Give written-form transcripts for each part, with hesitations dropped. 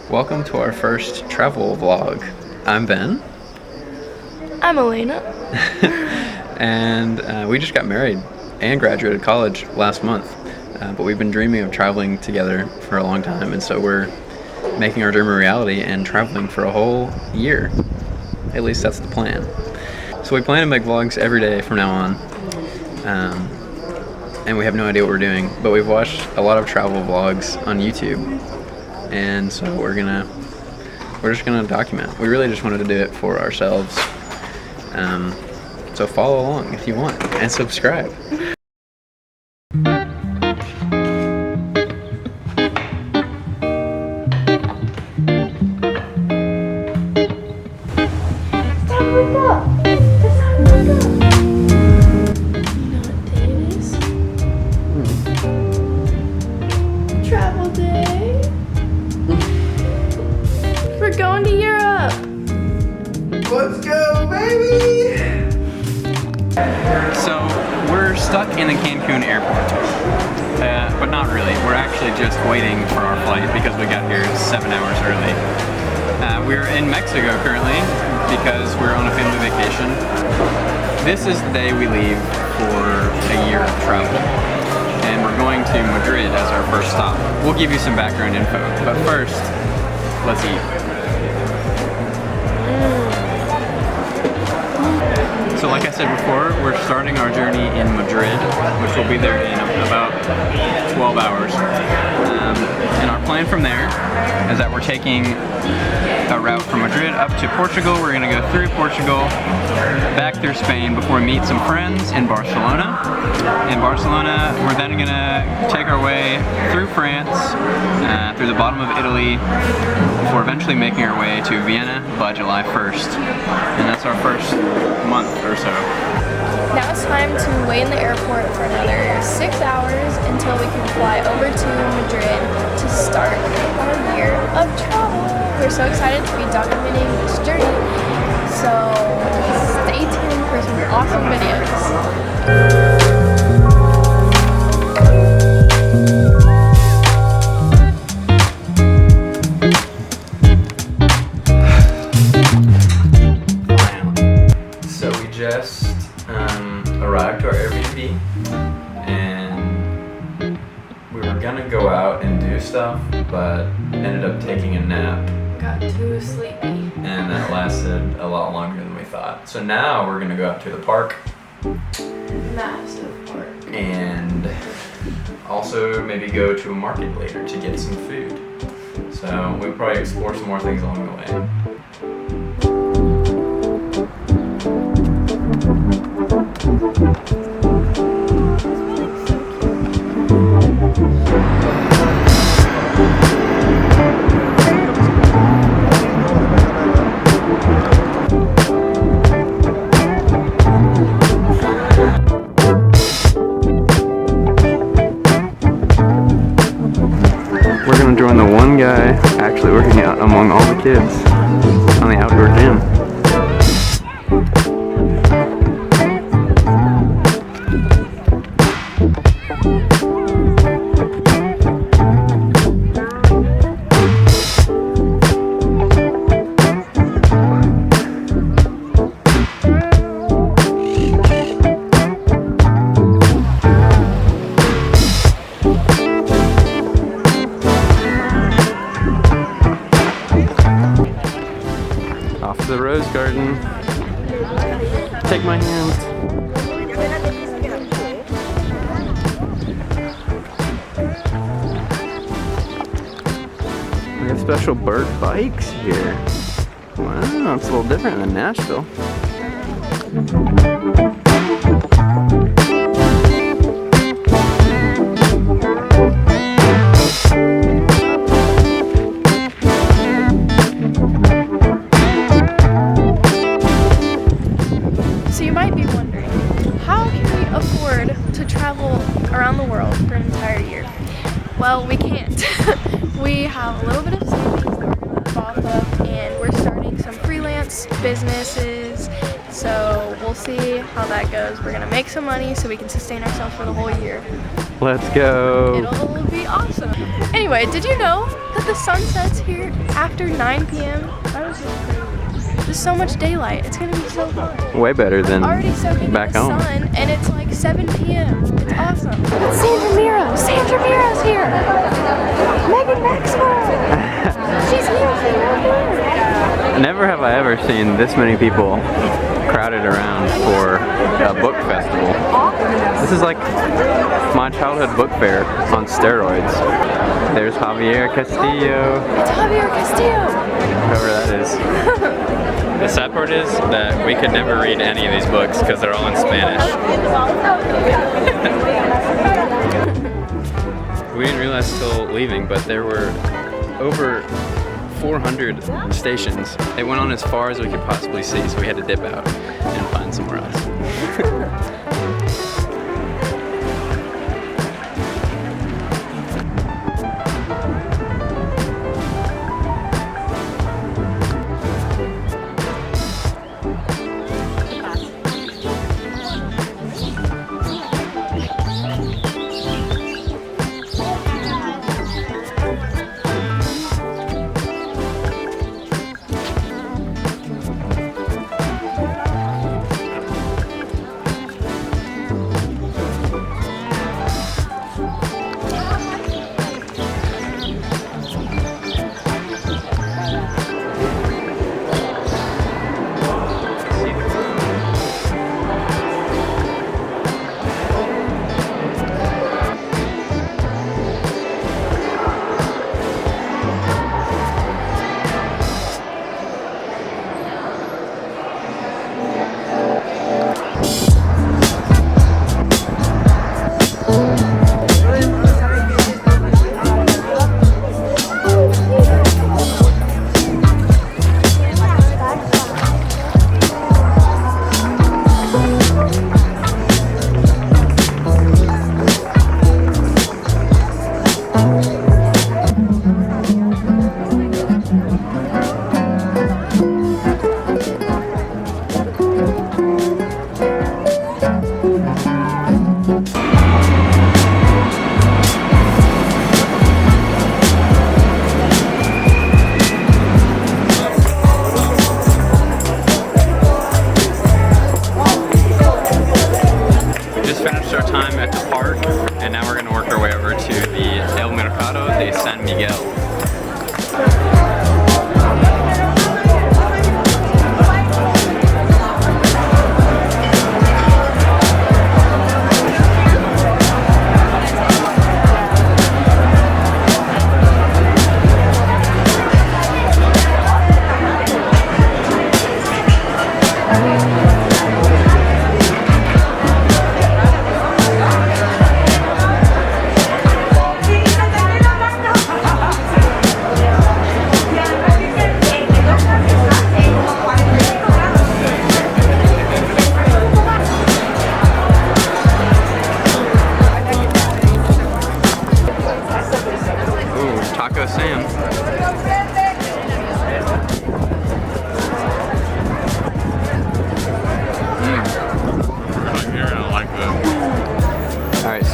Welcome to our first travel vlog. I'm Ben. I'm Elena. And we just got married and graduated college last month. But we've been dreaming of traveling together for a long time, and so we're making our dream a reality and traveling for a whole year. At least that's the plan. So we plan to make vlogs every day from now on. And we have no idea what we're doing, but we've watched a lot of travel vlogs on YouTube, and so we're just gonna document. We really just wanted to do it for ourselves. So follow along if you want, and subscribe. Travel day. We're going to Europe. Let's go, baby! So we're stuck in the Cancun airport, but not really. We're actually just waiting for our flight because we got here 7 hours early. We're in Mexico currently because we're on a family vacation. This is the day we leave for a year of travel. And we're going to Madrid as our first stop. We'll give you some background info, but first, let's eat. So like I said before, we're starting our journey in Madrid, which will be there in about 12 hours. And our plan from there is that we're taking a route from Madrid up to Portugal. We're going to go through Portugal, back through Spain before we meet some friends in Barcelona. In Barcelona, we're then going to take our way through France, through the bottom of Italy, before eventually making our way to Vienna by July 1st. And that's our first month or so. Now it's time to wait in the airport for another 6 hours until we can fly over to Madrid to start our year of travel. We're so excited to be documenting this journey, so stay tuned for some awesome videos. So we just arrived to our Airbnb, and we were gonna go out and do stuff, but ended up taking a nap. Got too sleepy. And that lasted a lot longer than we thought. So now we're gonna go out to the park. Massive park. And also maybe go to a market later to get some food. So we'll probably explore some more things along the way. We're gonna join the one guy actually working out among all the kids on the outdoor gym. Off to the rose garden. Take my hand. We have special bird bikes here. Wow, it's a little different than Nashville. So you might be wondering, how can we afford to travel around the world for an entire year? Well, we can't. We have a little bit of savings that we're going to live off of, and we're starting some freelance businesses, so we'll see see how that goes. We're gonna make some money so we can sustain ourselves for the whole year. Let's go. It'll be awesome. Anyway, did you know that the sun sets here after 9 p.m.? That was just crazy. There's so much daylight. It's gonna be so fun. Way better than Already soaking back in the home. sun, and it's like 7 p.m. It's awesome. It's Sandra Miro. Sandra Miro's here. Megan Maxwell. She's here. Never have I ever seen this many people crowded around for a book festival. This is like my childhood book fair on steroids. There's Javier Castillo. It's Javier Castillo. Whoever that is. The sad part is that we could never read any of these books because they're all in Spanish. We didn't realize until leaving, but there were over 400 stations. It went on as far as we could possibly see, so we had to dip out and find somewhere else.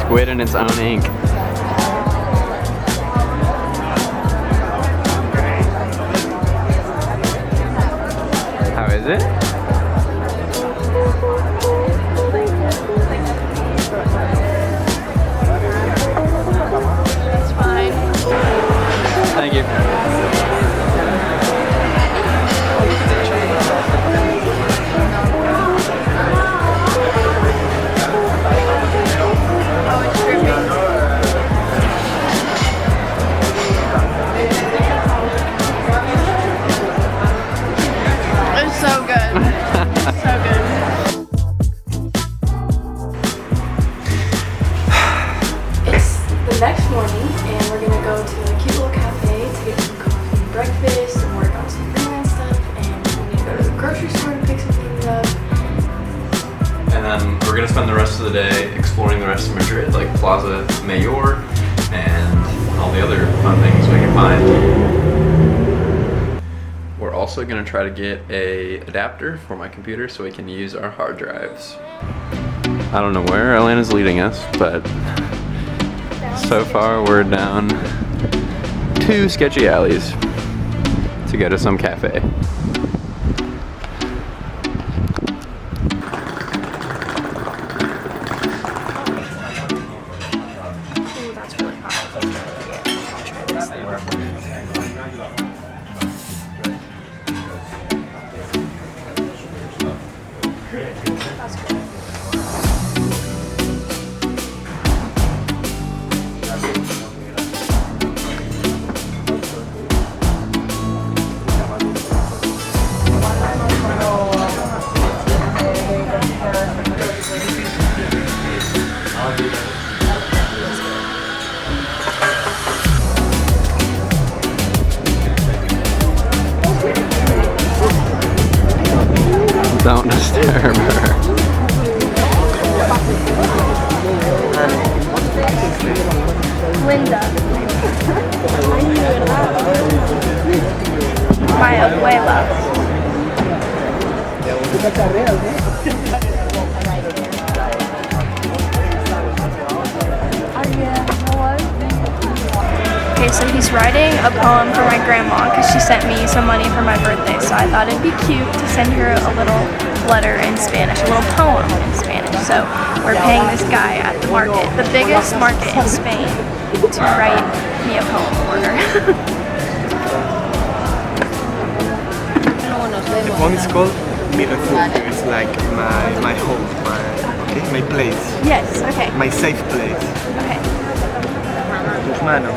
Squid in its own ink. How is it? It's fine. Thank you. Next morning, and we're gonna go to a cute little cafe to get some coffee and breakfast and work on some freelance stuff, and we need to go to the grocery store to pick some things up. And then we're gonna spend the rest of the day exploring the rest of Madrid, like Plaza Mayor and all the other fun things we can find. We're also also gonna try to get a adapter for my computer so we can use our hard drives. I don't know where Elena's leading us, but so far we're down 2 sketchy alleys to go to some cafe. Don't disturb her. Linda. My abuela. Okay, so he's writing a poem for my grandma because she sent me some money for my birthday, so I thought it'd be cute to send her a little letter in Spanish, a little poem in Spanish. So we're paying this guy at the market, the biggest market in Spain, to write me a poem for her. The poem is called Mi Refugio. It's like my home, my place. Yes, okay. My safe place. Okay. Tus manos,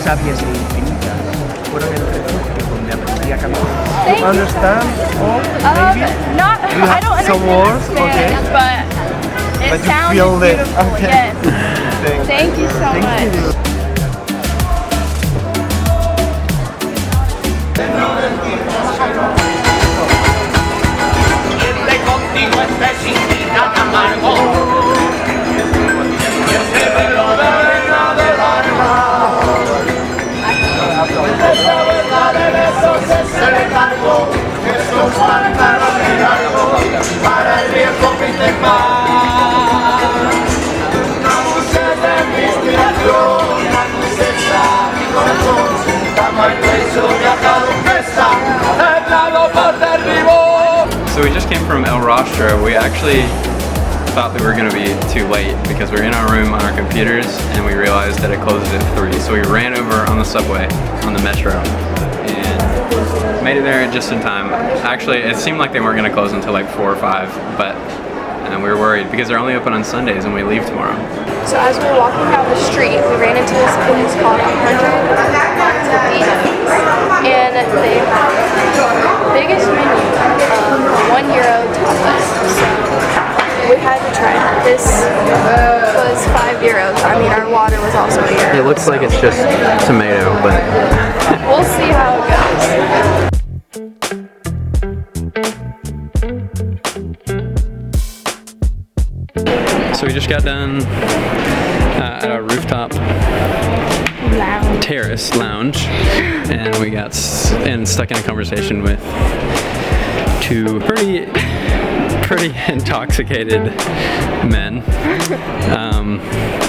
sabias e infinitas, fueron el refugio donde aprendí a caminar. Thank you. Understand? Or maybe? Not, You I don't have some understand words, Spanish, okay. but it But you sounds feel it. beautiful. Okay. Yes. Thank you so much. So we just came from El Rostro. We actually thought that we were going to be too late because we were in our room on our computers and we realized that it closes at 3. So we ran over on the subway, on the metro, and made it there just in time. Actually, it seemed like they weren't going to close until like 4 or 5, but we were worried because they're only open on Sundays and we leave tomorrow. So as we were walking down the street, we ran into this place called Untitled Chapter, and they have the biggest menu of €1 tapas. So we had to try it. This was €5. I mean, our water was also €1. It looks like it's just tomato, but We'll see how it goes. So we just got done at our rooftop terrace lounge, and we got stuck in a conversation with 2 pretty intoxicated men.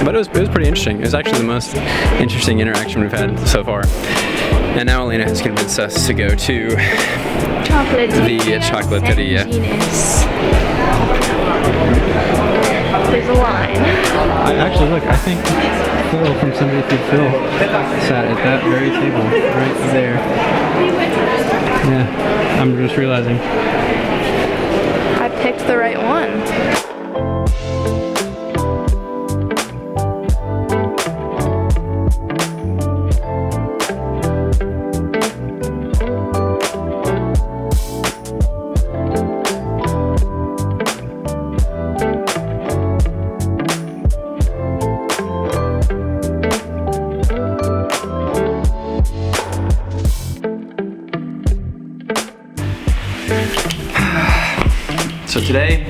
But it was pretty interesting. It was actually the most interesting interaction we've had so far. And now Elena has convinced us to go to the chocolateria. There's a line. Actually, look, I think Phil from Somebody Feed Phil sat at that very table right there. Yeah, I'm just realizing. I picked the right one. So today,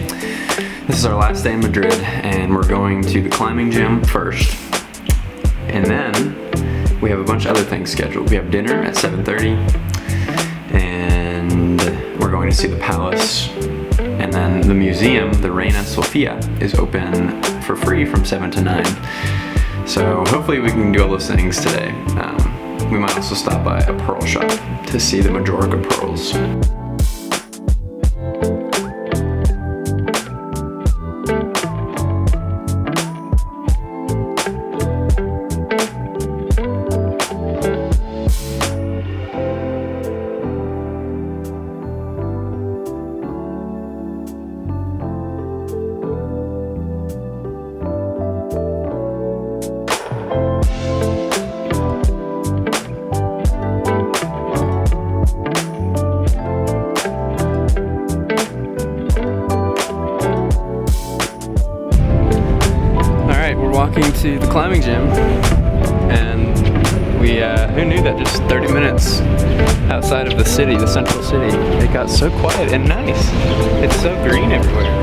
this is our last day in Madrid, and we're going to the climbing gym first. And then we have a bunch of other things scheduled. We have dinner at 7:30, and and we're going to see the palace. And then the museum, the Reina Sofia, is open for free from 7 to 9. So hopefully we can do all those things today. We might also stop by a pearl shop to see the Majorca pearls. Walking to the climbing gym, and who knew that just 30 minutes outside of the city, the central city, it got so quiet and nice. It's so green everywhere.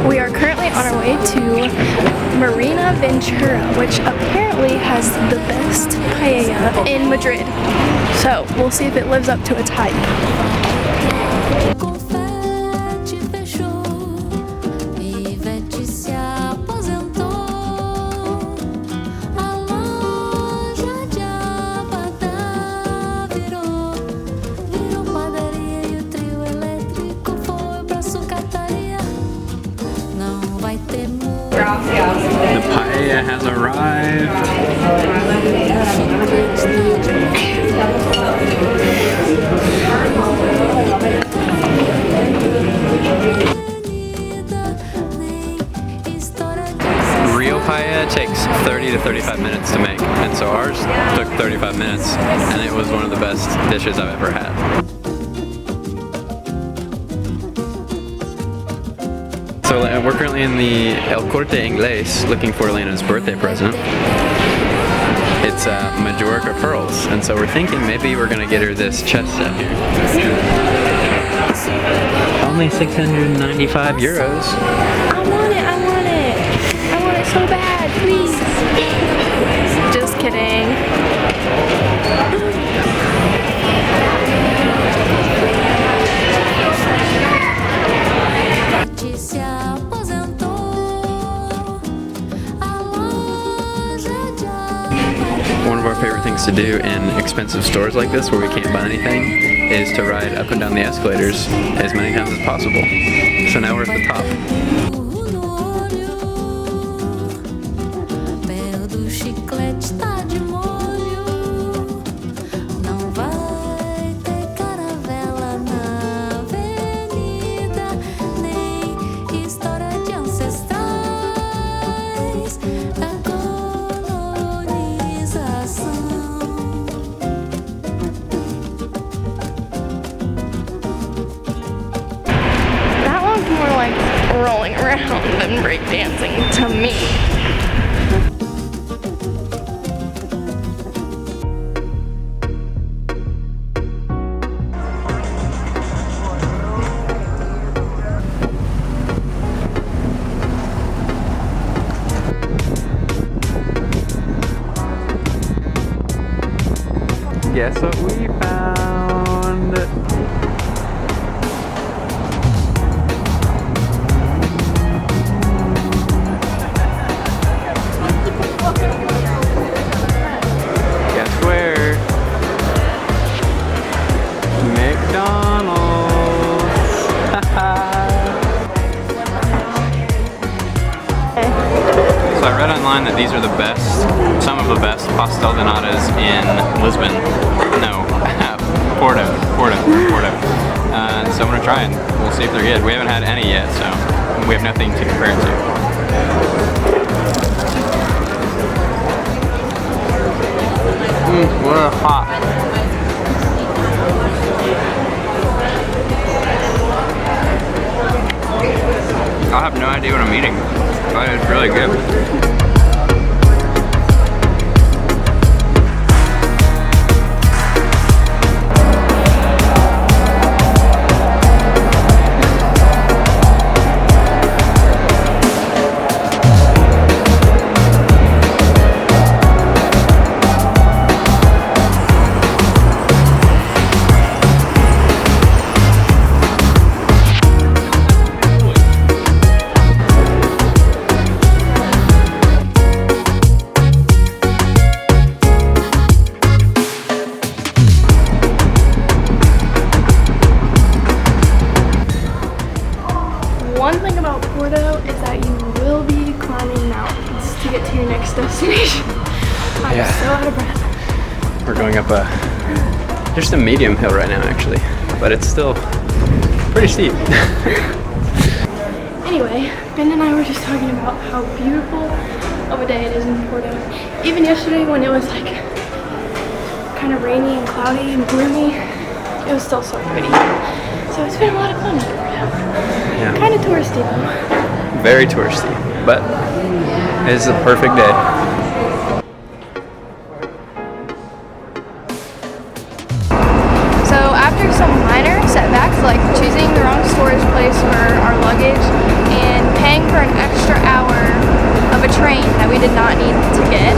We are currently on our way to Marina Ventura, which apparently has the best paella in Madrid. So we'll see if it lives up to its hype. The paella has arrived. Real paella takes 30 to 35 minutes to make, and so ours took 35 minutes, and it was one of the best dishes I've ever had. So we're currently in the El Corte Inglés looking for Elena's birthday present. It's Majorca pearls, and so we're thinking maybe we're gonna get her this chest set here. Only 695 euros. I want it, I want it. I want it so bad, please. Just kidding. One of our favorite things to do in expensive stores like this where we can't buy anything is to ride up and down the escalators as many times as possible. So now we're at the top. Rolling around and breakdancing to me. Guess what we found? headline that these are some of the best pastel de natas in Lisbon. No, Porto. So I'm gonna try and we'll see if they're good. We haven't had any yet, so we have nothing to compare it to. What hot. I have no idea what I'm eating, but it's really good. One thing about Porto is that you will be climbing mountains to get to your next destination. I'm so out of breath. We're going up just a medium hill right now actually, but it's still pretty steep. Anyway, Ben and I were just talking about how beautiful of a day it is in Porto. Even yesterday when it was like kind of rainy and cloudy and gloomy, it was still so pretty. So it's been a lot of fun in Porto. Yeah. Kind of touristy though. Very touristy, but it is a perfect day. So after some minor setbacks like choosing the wrong storage place for our luggage and paying for an extra hour of a train that we did not need to get,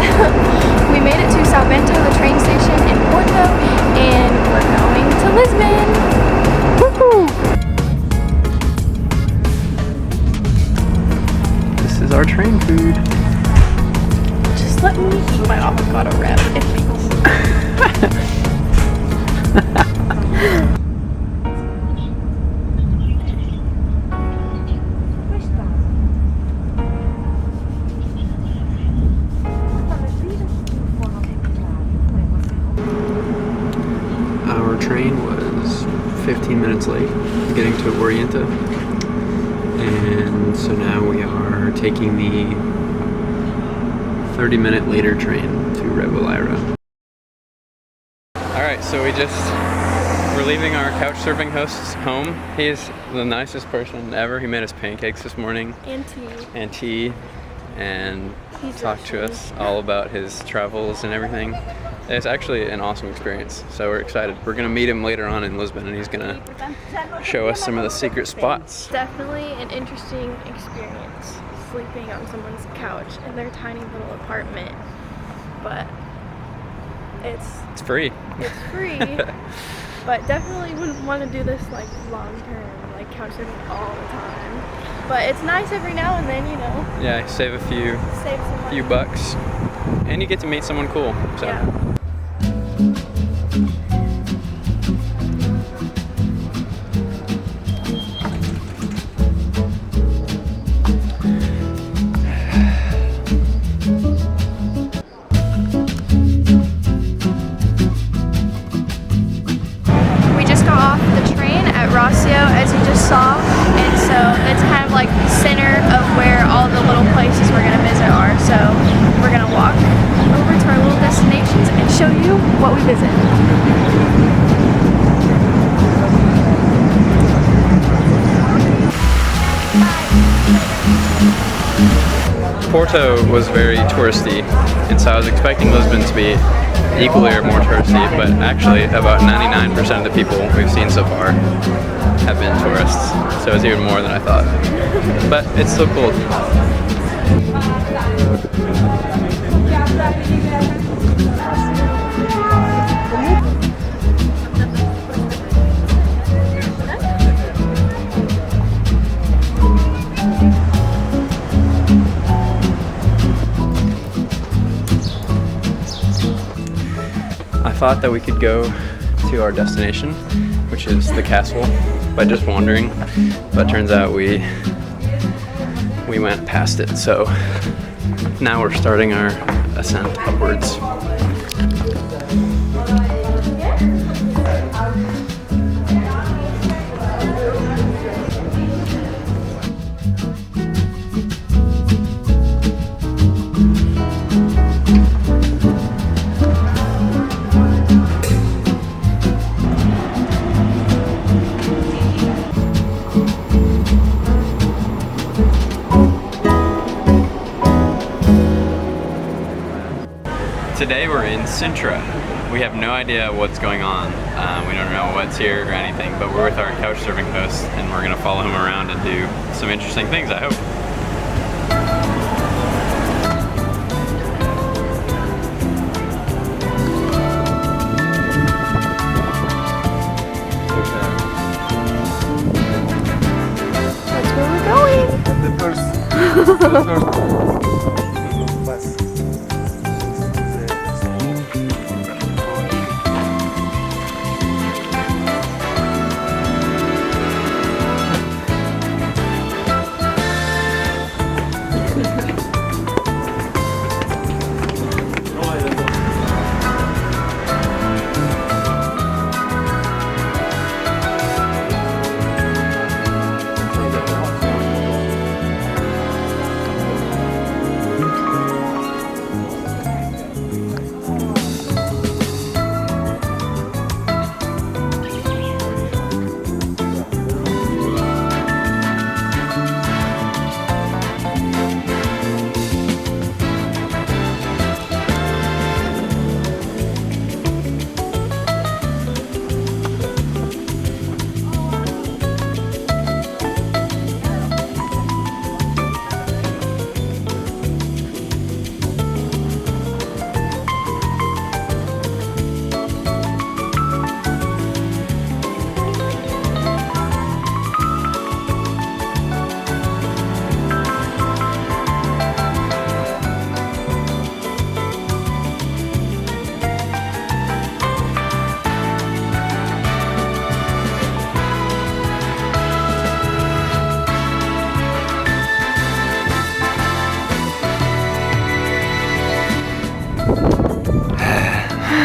we made it to Salvento, the train station in Porto, and we're going to Lisbon. Woohoo! This is our train food. Just let me eat my avocado wrap, it feels. Our train was 15 minutes late getting to Orienta, and so now we are taking the 30-minute later train to Reboleira. Alright, so we're leaving our couch surfing host's home. He is the nicest person ever. He made us pancakes this morning. And tea. And talked to us all about his travels and everything. It's actually an awesome experience, so we're excited. We're gonna meet him later on in Lisbon and he's gonna show us some of the secret spots. Definitely an interesting experience, sleeping on someone's couch in their tiny little apartment, but it's free. It's free, but definitely wouldn't want to do this like long term, like couch surfing all the time. But it's nice every now and then, you know. Yeah, save some money. few bucks, and you get to meet someone cool. So. Yeah. As you just saw, and so it's kind of like the center of where all the little places we're going to visit are. So we're going to walk over to our little destinations and show you what we visit. Porto was very touristy, and so I was expecting Lisbon to be equally or more touristy, but actually about 99% of the people we've seen so far have been tourists, so it's even more than I thought. But it's still cool. I thought that we could go to our destination, which is the castle, by just wandering, but turns out we went past it, so Now we're starting our ascent upwards. Today we're in Sintra. We have no idea what's going on. We don't know what's here or anything, but we're with our couch surfing host and we're gonna follow him around and do some interesting things, I hope. That's where we're going. The first bus.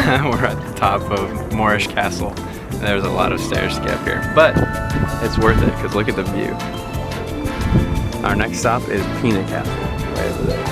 We're at the top of Moorish Castle. There's a lot of stairs to get up here, but it's worth it because look at the view. Our next stop is Pina Castle, right over there.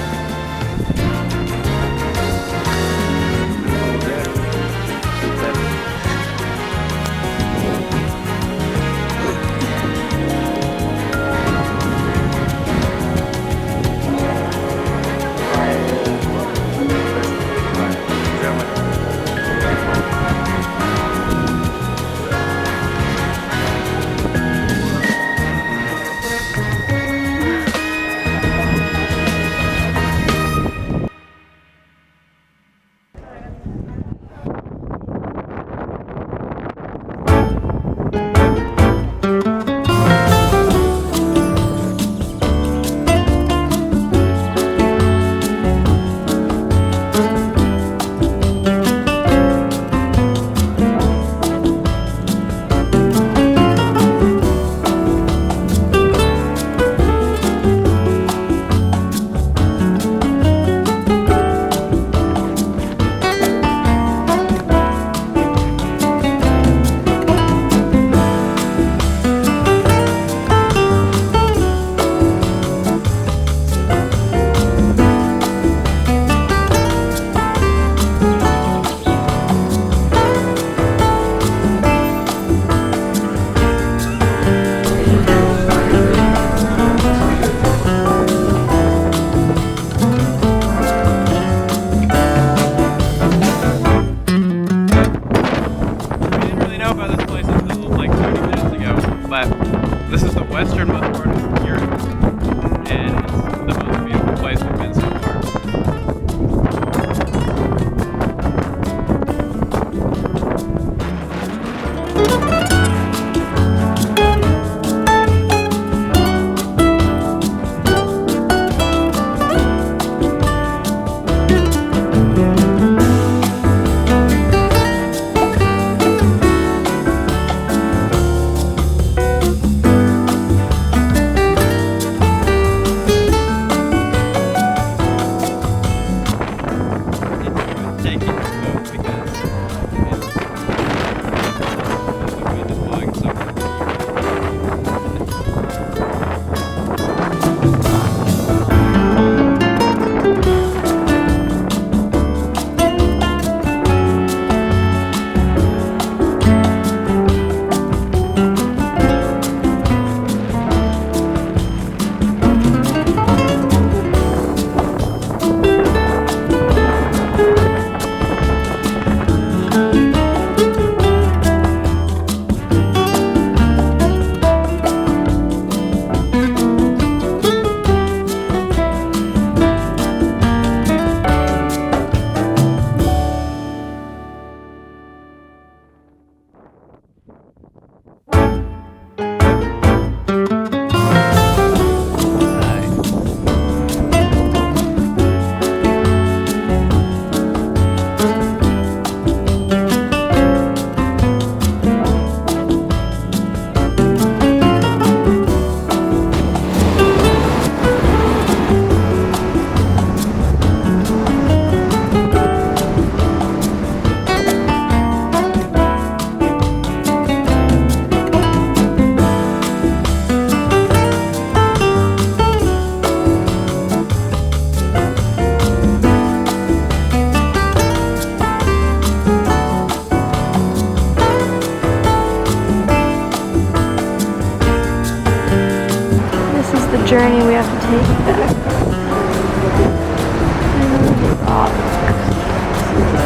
top.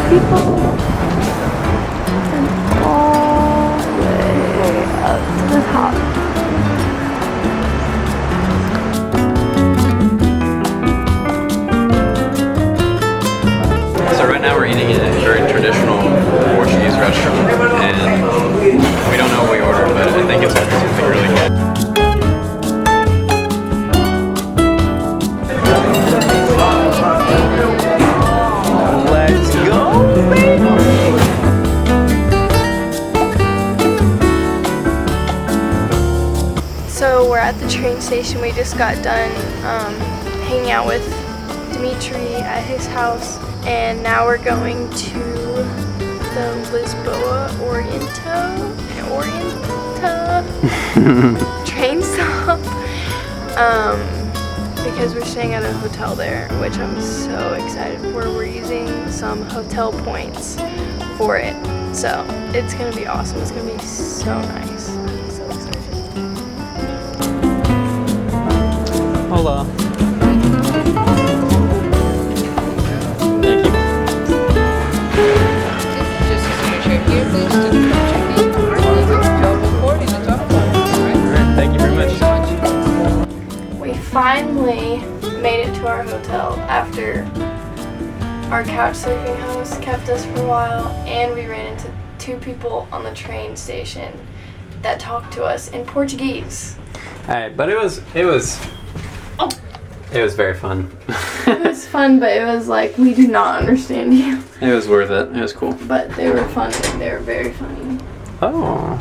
People. And all the way up to the top. So right now we're eating in a very traditional Portuguese restaurant, and we don't know what we ordered, but I think it's going to be something really good. Let's go, baby! So we're at the train station. We just got done hanging out with Dimitri at his house, and now we're going to the Lisboa Orienta train stop because we're staying at a hotel there, which I'm so excited for. We're using some hotel points for it, so it's gonna be awesome. It's gonna be so nice. I'm so excited. Hola. Thank you. Just as soon as you're here, please do check in. Job recording the top. Thank you very much. We finally made it to our hotel after our couch surfing host kept us for a while, and we ran into two people on the train station that talked to us in Portuguese. Alright, but it was very fun. It was fun, but it was like, we do not understand you. It was worth it. It was cool. But they were funny. They were very funny. Oh.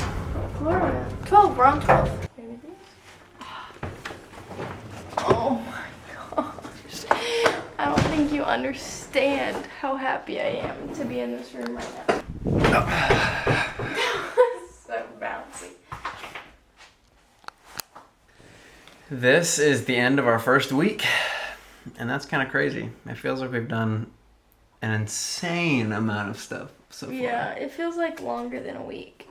Florida. 12. We're on 12. Oh my gosh. I don't think you understand how happy I am to be in this room right now. That was so bouncy. This is the end of our first week, and that's kind of crazy. It feels like we've done an insane amount of stuff so far. Yeah, it feels like longer than a week.